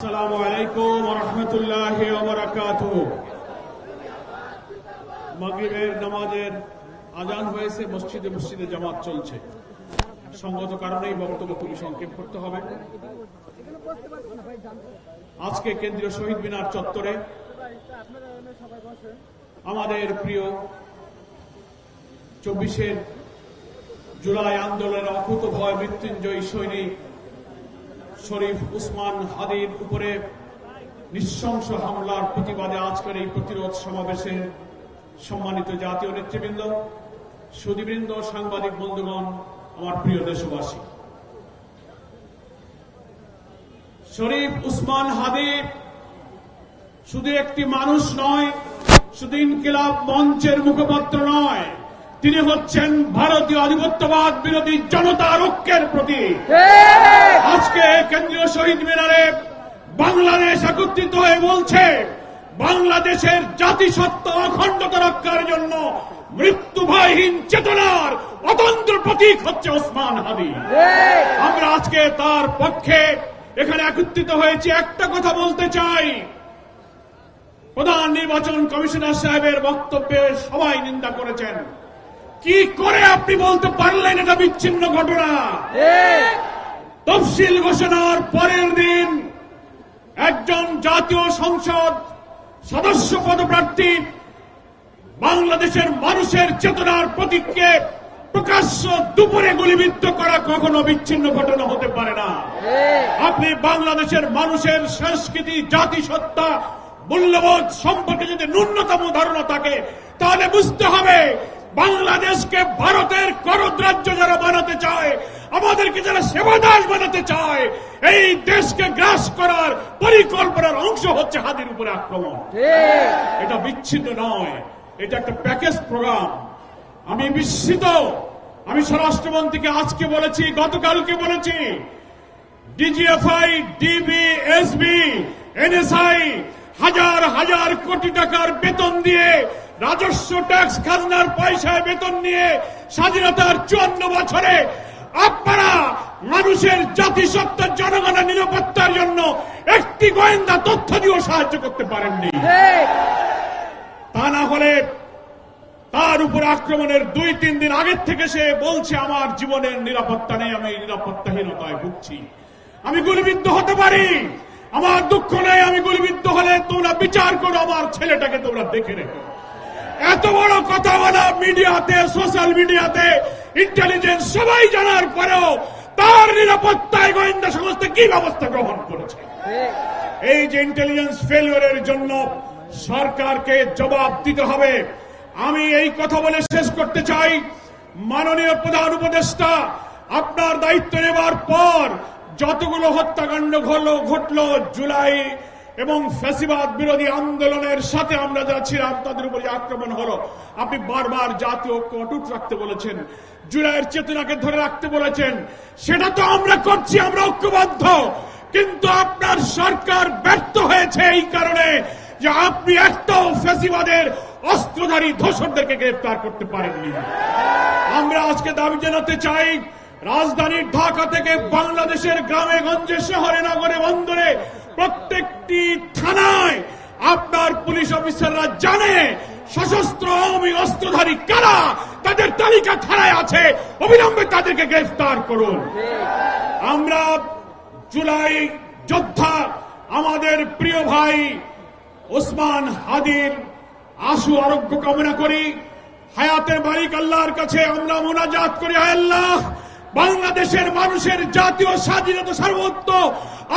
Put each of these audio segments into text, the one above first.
আসসালামু আলাইকুম ওয়া রাহমাতুল্লাহি ওয়া বারাকাতুহু। মাগরিবের নামাজের আজান হয়েছে, মসজিদে মসজিদে জামাত চলছে। সঙ্গত কারণেই বক্তব্যগুলি সংক্ষেপ করতে হবে। আজকে কেন্দ্রীয় শহীদ মিনার চত্বরে আমাদের প্রিয় 24 জুলাই আন্দোলনের অকুতোভয় মৃত্যুঞ্জয়ী সৈনিক শরীফ উসমান হাদির উপরে নৃশংস হামলার প্রতিবাদে আজকের এই প্রতিরোধ সমাবেশে সম্মানিত জাতীয় নেতৃবৃন্দ, সুধীবৃন্দ, সাংবাদিক বন্ধুগণ, আমার প্রিয় দেশবাসী, শরীফ উসমান হাদি শুধু একটি মানুষ নয়, শুধু ইনকিলাব মঞ্চের মুখপাত্র নয়, তিনি হচ্ছেন ভারতীয় আধিপত্যবাদ বিরোধী জনতার ঐক্যের প্রতীক। আজকে কেন্দ্রীয় শহীদ মিনারে বাংলাদেশ একত্রিত হয়ে বলছে, বাংলাদেশের জাতিসত্তা অখণ্ডতা রক্ষার জন্য মৃত্যু ভয়হীন চেতনার অতন্ত্র প্রতীক হচ্ছে ওসমান হাদি। আমরা আজকে তার পক্ষে এখানে একত্রিত হয়েছি। একটা কথা বলতে চাই, প্রধান নির্বাচন কমিশনার সাহেবের বক্তব্যে সবাই নিন্দা করেছেন। কি করে আপনি বলতে পারলেন এটা বিচ্ছিন্ন ঘটনা? তফসিল ঘোষণার পরের দিন একজন জাতীয় সংসদ সদস্য পদপ্রার্থী বাংলাদেশের মানুষের চেতনার প্রতীককে প্রকাশ্য দুপুরে গুলিবিদ্ধ করা কখনো বিচ্ছিন্ন ঘটনা হতে পারে না। আপনি বাংলাদেশের মানুষের সংস্কৃতি, জাতিসত্তা, মূল্যবোধ সম্পর্কে যদি ন্যূনতম ধারণা থাকে, তাহলে বুঝতে হবে বাংলাদেশকে ভারতের করদ্রাজ্য যারা বানাতে চায়, আমাদেরকে যারা সেবাদাস বানাতে চায়, এই দেশকে গ্রাস করার পরিকল্পনার অংশ হচ্ছে হাদির উপরে আক্রমণ। এটা বিচ্ছিন্ন নয়, এটা একটা প্যাকেজ প্রোগ্রাম। আমি বিস্মিত। আমি স্বরাষ্ট্রমন্ত্রীকে আজকে বলেছি, গতকালকে বলেছি, ডিজিএফআই, ডিবি, এসবি, এনএসআই হাজার হাজার কোটি টাকার বেতন দিয়ে, রাজস্ব ট্যাক্স খাজনার পয়সায় বেতন নিয়ে স্বাধীনতার 54 বছরে আপনারা মানুষের জাতিসত্তার জনগণের নিরাপত্তার জন্য একটি গোয়েন্দা তথ্য দিয়েও সাহায্য করতে পারেননি। তা না হলে তার উপর আক্রমণের 2-3 দিন আগের থেকে সে বলছে আমার জীবনের নিরাপত্তা নেই, আমি নিরাপত্তাহীনতায় ভুগছি, আমি গুলিবিদ্ধ হতে পারি, আমার দুঃখ নেই, আমি গুলিবিদ্ধ হলে তোমরা বিচার করো, আমার ছেলেটাকে তোমরা দেখে রেখো। এত বড় কথা বলা মিডিয়াতে, সোশ্যাল মিডিয়াতে, ইন্টেলিজেন্স সবাই জানার পরেও তার নিরাপত্তায় গোয়েন্দা সংস্থা কি ব্যবস্থা গ্রহণ করেছে? এই যে ইন্টেলিজেন্স ফেলিওরের জন্য সরকারকে জবাব দিতে হবে। আমি এই কথা বলে শেষ করতে চাই, মাননীয় প্রধান উপদেষ্টা, আপনার দায়িত্ব নেবার পর যতগুলো হত্যাকাণ্ড ঘটল জুলাই এবং ফ্যাসিবাদ বিরোধী আন্দোলনের সাথে আমরা যারা ছিলাম, তাদের উপর যে আক্রমণ হলো, আপনি বারবার জাতীয় ঐক্য অটুট রাখতে বলেছেন, জুলাইয়ের চেতনাকে ধরে রাখতে বলেছেন। সেটা তো আমরা করছি, আমরা ঐক্যবদ্ধ। কিন্তু আপনার সরকার ব্যর্থ হয়েছে এই কারণে যে আপনি একটাও ফ্যাসিবাদের অস্ত্রধারী ধর্ষকদেরকে গ্রেফতার করতে পারেননি। আমরা আজকে দাবি জানাতে চাই, রাজধানী ঢাকা থেকে বাংলাদেশের গ্রামে গঞ্জে, শহরে, নগরে, বন্দরে, প্রত্যেকটি থানায় আপনার পুলিশ অফিসাররা জানে সশস্ত্র আওয়ামী অস্ত্রধারী কারা, তাদের তালিকা থানায় আছে, অবিলম্বে তাদেরকে গ্রেফতার করুন। আমরা জুলাই যোদ্ধা আমাদের প্রিয় ভাই ওসমান হাদির আশু আরোগ্য কামনা করি। হায়াতের মালিক আল্লাহর কাছে আমরা মোনাজাত করি, হে আল্লাহ, বাংলাদেশের মানুষের জাতীয় স্বাধীনতা, সার্বভৌমত্ব,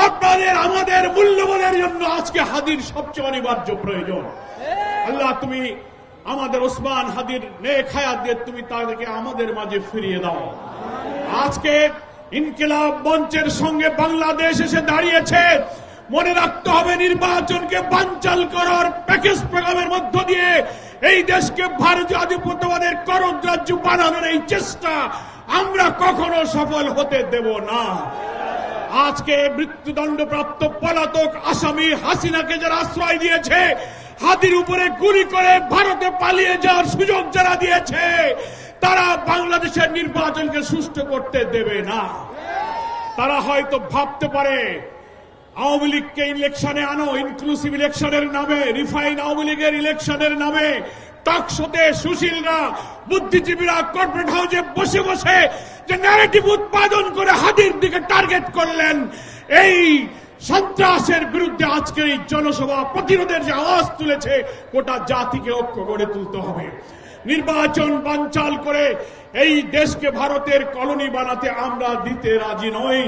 আপনাদের আমাদের মূল্যবোধের জন্য আজকে হাদির সবচেয়ে অনিবার্য প্রয়োজন। আল্লাহ, তুমি আমাদের ওসমান হাদির নেক হায়াত দিয়ে তুমি তাদেরকে আমাদের মাঝে ফিরিয়ে দাও। আজকে ইনকিলাব মঞ্চের সঙ্গে বাংলাদেশ এসে দাঁড়িয়েছে। মনে রাখতে হবে, নির্বাচনকে বানচাল করার প্যাকেজ প্রোগ্রামের মধ্য দিয়ে এই দেশকে ভারতীয় আধিপত্যবাদের করদ্রাজ্য বানানোর এই চেষ্টা আমরা কখনো সফল হতে দেব না। আজকে মৃত্যুদণ্ডপ্রাপ্ত পলাতক আসামি হাসিনাকে যারা আশ্রয় দিয়েছে, হাদির উপরে গুলি করে ভারতে পালিয়ে যাওয়ার সুযোগ যারা দিয়েছে, তারা বাংলাদেশের নির্বাচনকে সুষ্ঠু করতে দেবে না। তারা হয়তো ভাবতে পারে আওয়ামী লীগকে ইলেকশনে আনো, ইনক্লুসিভ ইলেকশনের নামে, রিফাইন আওয়ামী লীগের ইলেকশনের নামে টকশোতে সুশীলরা, বুদ্ধিজীবীরা কর্পোরেট হাউসে বসে বসে যে ন্যারেটিভ উৎপাদন করে হাদির দিকে টার্গেট করলেন, এই সন্ত্রাসের বিরুদ্ধে আজকের এই জনসভা প্রতিরোধের যে আওয়াজ তুলেছে, গোটা জাতিকে ঐক্য গড়ে তুলতে হবে। নির্বাচন বানচাল করে এই দেশকে ভারতের কলোনি বানাতে আমরা দিতে রাজি নই।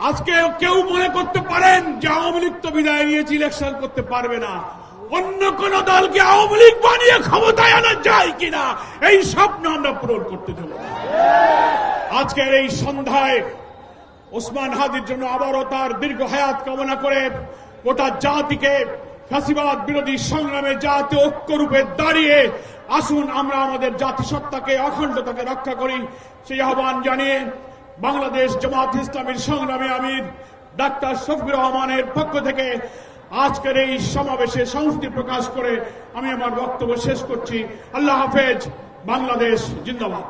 আজকে কেউ মনে করতে পারেন যে আওয়ামী লীগ তো বিদায় নিয়েছে, ইলেকশন করতে পারবে না। অন্য কোন দলকে আওয়ামী লীগ বানিয়ে ক্ষমতায় আনা যায় কিনা, এই স্বপ্ন আমরা পূরণ করতে দেব না। আজকের এই সন্ধ্যায় ওসমান হাদির জন্য আবারও তার দীর্ঘ হায়াত কামনা করে গোটা জাতিকে ফ্যাসিবাদ বিরোধী সংগ্রামে জাতীয় ঐক্যরূপে দাঁড়িয়ে আসুন আমরা আমাদের জাতিসত্তাকে, অখণ্ডতাকে রক্ষা করি, সেই আহ্বান জানিয়ে বাংলাদেশ জামাত ইসলামীর সংগ্রামী আমির ডাক্তার শফিকুর রহমানের পক্ষ থেকে আজকের এই সমাবেশে সংহতি প্রকাশ করে আমি আমার বক্তব্য শেষ করছি। আল্লাহ হাফেজ। বাংলাদেশ জিন্দাবাদ।